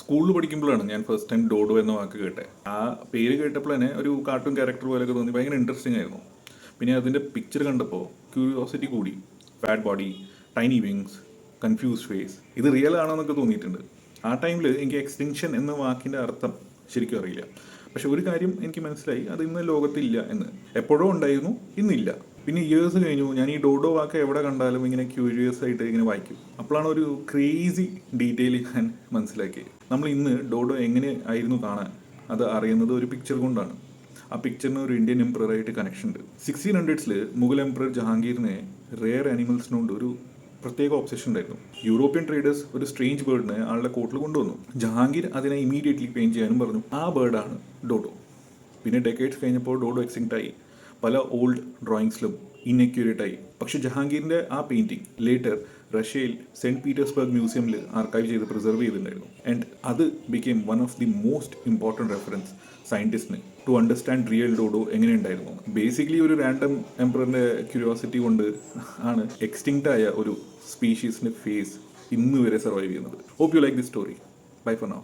സ്കൂളിൽ പഠിക്കുമ്പോഴാണ് ഞാൻ ഫസ്റ്റ് ടൈം ഡോഡോ എന്ന വാക്ക് കേട്ടെ. ആ പേര് കേട്ടപ്പോൾ തന്നെ ഒരു കാർട്ടൂൺ ക്യാരക്ടർ പോലെയൊക്കെ തോന്നി, ഭയങ്കര ഇൻട്രസ്റ്റിംഗ് ആയിരുന്നു. പിന്നെ അതിൻ്റെ പിക്ചർ കണ്ടപ്പോൾ ക്യൂരിയോസിറ്റി കൂടി. Fat body, tiny wings, confused face, ഇത് റിയൽ ആണോ എന്നൊക്കെ തോന്നിയിട്ടുണ്ട്. ആ ടൈമിൽ എനിക്ക് എക്സ്റ്റിങ്ഷൻ എന്ന വാക്കിൻ്റെ അർത്ഥം ശരിക്കും അറിയില്ല. പക്ഷെ ഒരു കാര്യം എനിക്ക് മനസ്സിലായി, അത് ഇന്ന് ലോകത്തില്ല എന്ന്. എപ്പോഴോ ഉണ്ടായിരുന്നു, ഇന്നില്ല. പിന്നെ ഇയേഴ്സ് കഴിഞ്ഞു, ഞാൻ ഈ ഡോഡോ വാക്ക് എവിടെ കണ്ടാലും ഇങ്ങനെ ക്യൂരിയസ് ആയിട്ട് ഇങ്ങനെ വായിക്കും. അപ്പോഴാണ് ഒരു ക്രേസി ഡീറ്റെയിൽ ഞാൻ മനസ്സിലാക്കിയത്. നമ്മൾ ഇന്ന് ഡോഡോ എങ്ങനെ ആയിരുന്നു കാണാൻ, അത് അറിയുന്നത് ഒരു പിക്ചർ കൊണ്ടാണ്. ആ പിക്ചറിന് ഒരു ഇന്ത്യൻ എംപററായിട്ട് കണക്ഷൻ ഉണ്ട്. 1600s മുഗൾ എംപറർ ജഹാംഗീറിനെ റെയർ ആനിമൽസിനോട് ഒരു പ്രത്യേക ഒബ്സെഷൻ ഉണ്ടായിരുന്നു. യൂറോപ്യൻ ട്രേഡേഴ്സ് ഒരു സ്ട്രേഞ്ച് ബേർഡിനെ ആളുടെ കോട്ടിൽ കൊണ്ടുവന്നു. ജഹാംഗീർ അതിനെ ഇമീഡിയറ്റ്ലി പെയിന്റ് ചെയ്യാനും പറഞ്ഞു. ആ ബേർഡാണ് ഡോഡോ. പിന്നെ ഡെക്കേഡ്സ് കഴിഞ്ഞപ്പോൾ ഡോഡോ എക്സിങ്ക്റ്റ് ആയി. പല ഓൾഡ് ഡ്രോയിങ്സിലും ഇൻഅക്യൂറേറ്റ് ആയി. പക്ഷെ ജഹാംഗീറിൻ്റെ ആ പെയിൻറ്റിങ് ലേറ്റർ റഷ്യയിൽ സെൻറ്റ് പീറ്റേഴ്സ്ബർഗ് മ്യൂസിയമിൽ ആർക്കൈവ് ചെയ്ത് പ്രിസർവ് ചെയ്തിട്ടുണ്ടായിരുന്നു. ആൻഡ് അത് became one of the most important reference സയൻറ്റിസ്റ്റിന് ടു അണ്ടർസ്റ്റാൻഡ് റിയൽ ഡോഡോ എങ്ങനെയുണ്ടായിരുന്നു. ബേസിക്കലി ഒരു റാൻഡം എംപററിൻ്റെ ക്യൂരിയോസിറ്റി കൊണ്ട് ആണ് എക്സ്റ്റിങ്ക്റ്റ് ആയ ഒരു സ്പീഷീസിൻ്റെ ഫേസ് ഇന്ന് വരെ സർവൈവ് ചെയ്യുന്നത്. Hope you like this story. Bye for now.